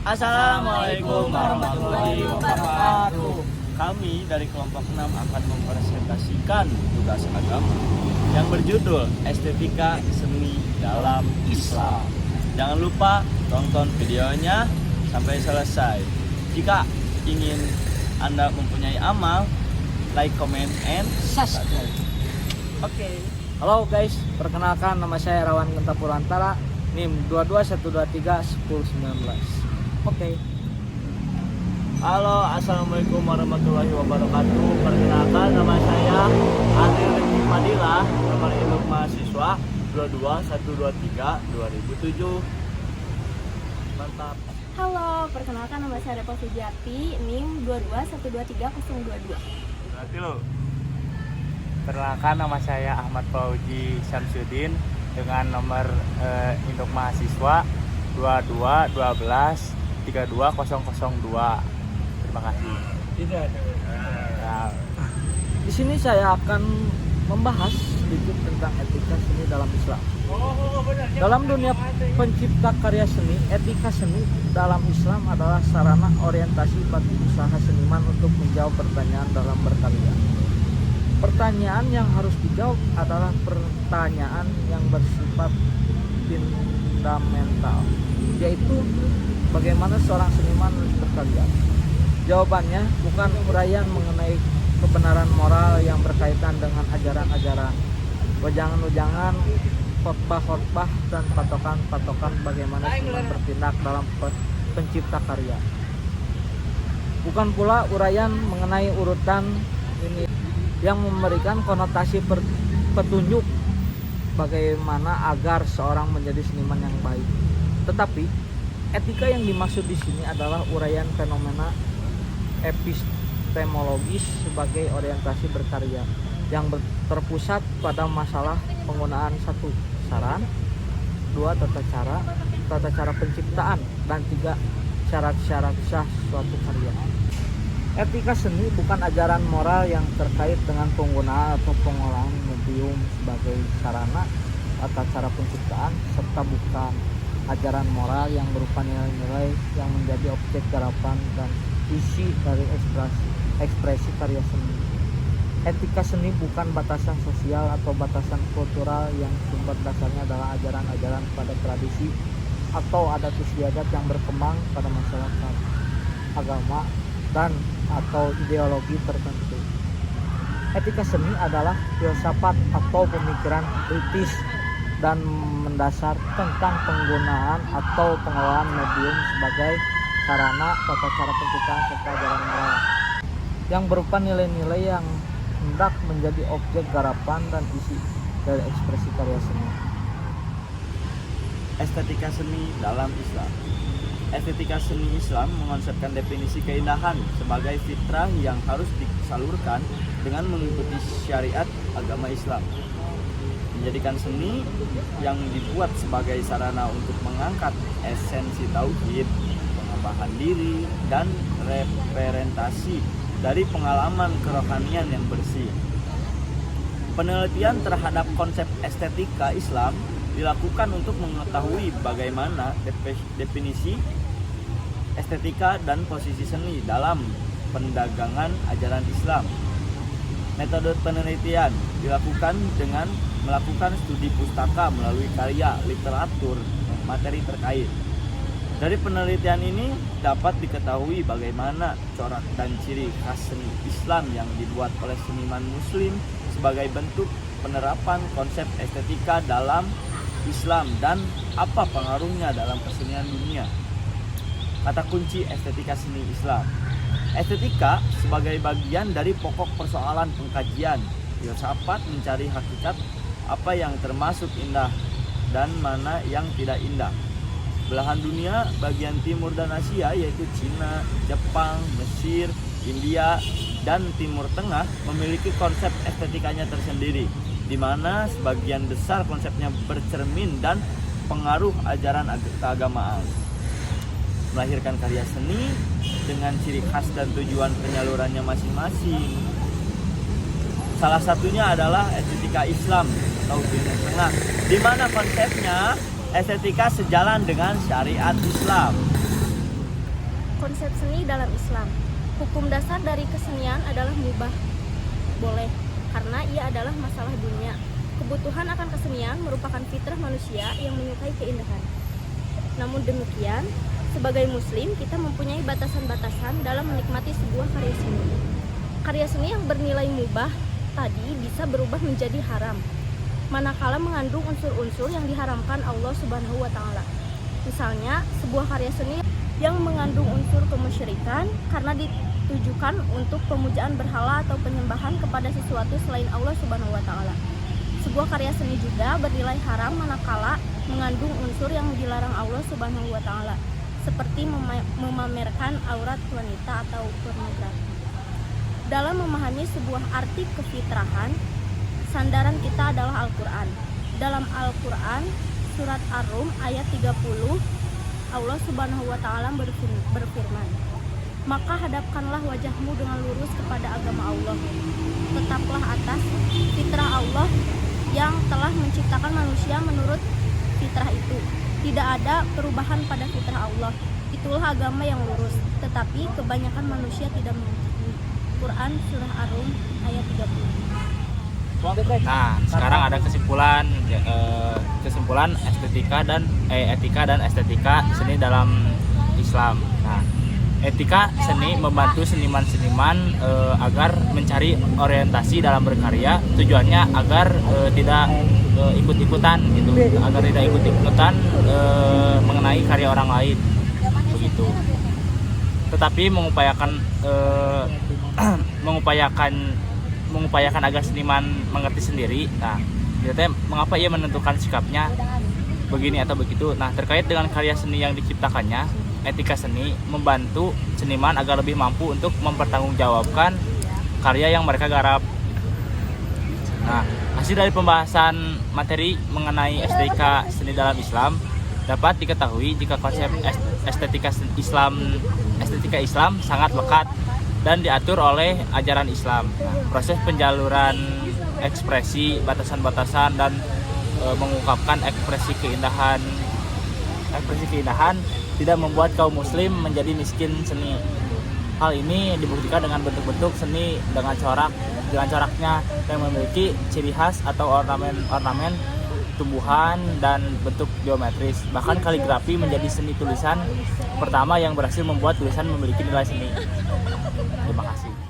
Assalamualaikum warahmatullahi wabarakatuh. Kami dari kelompok 6 akan mempresentasikan tugas agama yang berjudul Estetika Seni dalam Islam. Jangan lupa tonton videonya sampai selesai. Jika ingin Anda mempunyai amal, like, comment, and subscribe. Oke. Halo guys, perkenalkan nama saya Rawan Genta Purantara, NIM 221231019. Oke. Halo, assalamualaikum warahmatullahi wabarakatuh. Perkenalkan nama saya Andri Rifki Fadilah, nomor induk mahasiswa 22123 2007. Mantap. Halo, perkenalkan nama saya Repo Sujati, NIM 221231022. Berarti lo. Perkenalkan nama saya Ahmad Fauji Syamsuddin dengan nomor induk mahasiswa 2212-32002. Terima kasih. Tidak. Nah, di sini saya akan membahas sedikit tentang etika seni dalam Islam. Dalam dunia pencipta karya seni, etika seni dalam Islam adalah sarana orientasi bagi usaha seniman untuk menjawab pertanyaan dalam berkarya. Pertanyaan yang harus dijawab adalah pertanyaan yang bersifat fundamental, yaitu bagaimana seorang seniman harus berkarya. Jawabannya bukan uraian mengenai kebenaran moral yang berkaitan dengan ajaran-ajaran, wejangan-wejangan, khotbah-khotbah, dan patokan-patokan bagaimana seniman bertindak dalam pencipta karya. Bukan pula uraian mengenai urutan ini yang memberikan konotasi petunjuk bagaimana agar seorang menjadi seniman yang baik. Tetapi etika yang dimaksud di sini adalah uraian fenomena epistemologis sebagai orientasi berkarya yang terpusat pada masalah penggunaan 1. Saran, 2. Tata cara penciptaan, dan 3. Syarat-syarat sah suatu karya. Etika seni bukan ajaran moral yang terkait dengan penggunaan atau pengolahan medium sebagai sarana atau cara penciptaan, serta bukan ajaran moral yang berupa nilai-nilai yang menjadi objek garapan dan isi dari ekspresi karya seni. Etika seni bukan batasan sosial atau batasan kultural yang sumber dasarnya adalah ajaran-ajaran pada tradisi atau adat istiadat yang berkembang pada masyarakat, agama, dan atau ideologi tertentu. Etika seni adalah filsafat atau pemikiran kritis dan mendasar tentang penggunaan atau pengelolaan medium sebagai sarana, tata cara penciptaan, serta ajaran moral yang berupa nilai-nilai yang hendak menjadi objek garapan dan isi dari ekspresi karya seni. Estetika seni dalam Islam. Estetika seni Islam mengonsepkan definisi keindahan sebagai fitrah yang harus disalurkan dengan mengikuti syariat agama Islam. Menjadikan seni yang dibuat sebagai sarana untuk mengangkat esensi tauhid, pengembangan diri, dan representasi dari pengalaman kerohanian yang bersih. Penelitian terhadap konsep estetika Islam dilakukan untuk mengetahui bagaimana definisi estetika dan posisi seni dalam pendagangan ajaran Islam. Metode penelitian dilakukan dengan melakukan studi pustaka melalui karya, literatur, materi terkait. Dari penelitian ini dapat diketahui bagaimana corak dan ciri khas seni Islam yang dibuat oleh seniman muslim sebagai bentuk penerapan konsep estetika dalam Islam dan apa pengaruhnya dalam kesenian dunia. Kata kunci estetika seni Islam. Estetika sebagai bagian dari pokok persoalan pengkajian filsafat mencari hakikat apa yang termasuk indah dan mana yang tidak indah. Belahan dunia bagian timur dan Asia yaitu Cina, Jepang, Mesir, India, dan Timur Tengah memiliki konsep estetikanya tersendiri, di mana sebagian besar konsepnya bercermin dan pengaruh ajaran keagamaan. Melahirkan karya seni dengan ciri khas dan tujuan penyalurannya masing-masing. Salah satunya adalah estetika Islam atau Timur Tengah, di mana konsepnya estetika sejalan dengan syariat Islam. Konsep seni dalam Islam. Hukum dasar dari kesenian adalah mubah, boleh, karena ia adalah masalah dunia. Kebutuhan akan kesenian merupakan fitrah manusia yang menyukai keindahan. Namun demikian, sebagai muslim kita mempunyai batasan-batasan dalam menikmati sebuah karya seni. Karya seni yang bernilai mubah tadi bisa berubah menjadi haram, manakala mengandung unsur-unsur yang diharamkan Allah Subhanahu wa Ta'ala. Misalnya, sebuah karya seni yang mengandung unsur kemusyrikan karena ditujukan untuk pemujaan berhala atau penyembahan kepada sesuatu selain Allah Subhanahu wa Ta'ala. Sebuah karya seni juga bernilai haram manakala mengandung unsur yang dilarang Allah Subhanahu wa Ta'ala, seperti memamerkan aurat wanita atau pornografi. Dalam memahami sebuah arti kefitrahan, sandaran kita adalah Al-Quran. Dalam Al-Quran, surat Ar-Rum ayat 30, Allah Subhanahu wa Ta'ala berfirman, "Maka hadapkanlah wajahmu dengan lurus kepada agama Allah. Tetaplah atas fitrah Allah yang telah menciptakan manusia menurut fitrah itu. Tidak ada perubahan pada fitrah Allah. Itulah agama yang lurus, tetapi kebanyakan manusia tidak mengikuti." Quran surah Ar-Rum ayat 30. Nah, sekarang ada kesimpulan etika dan estetika seni dalam Islam. Nah, etika seni membantu seniman-seniman agar mencari orientasi dalam berkarya. Tujuannya agar tidak ikut-ikutan gitu, agar tidak ikut-ikutan mengenai karya orang lain, begitu. Tetapi mengupayakan agar seniman mengerti sendiri. Nah, mengapa ia menentukan sikapnya begini atau begitu. Nah, terkait dengan karya seni yang diciptakannya, etika seni membantu seniman agar lebih mampu untuk mempertanggungjawabkan karya yang mereka garap. Nah, hasil dari pembahasan materi mengenai estetika seni dalam Islam dapat diketahui jika konsep estetika Islam sangat lekat dan diatur oleh ajaran Islam. Nah, proses penjaluran ekspresi, batasan-batasan dan mengungkapkan ekspresi keindahan tidak membuat kaum muslim menjadi miskin seni. Hal ini dibuktikan dengan bentuk-bentuk seni dengan coraknya yang memiliki ciri khas atau ornamen tumbuhan dan bentuk geometris. Bahkan kaligrafi menjadi seni tulisan pertama yang berhasil membuat tulisan memiliki nilai seni. Terima kasih.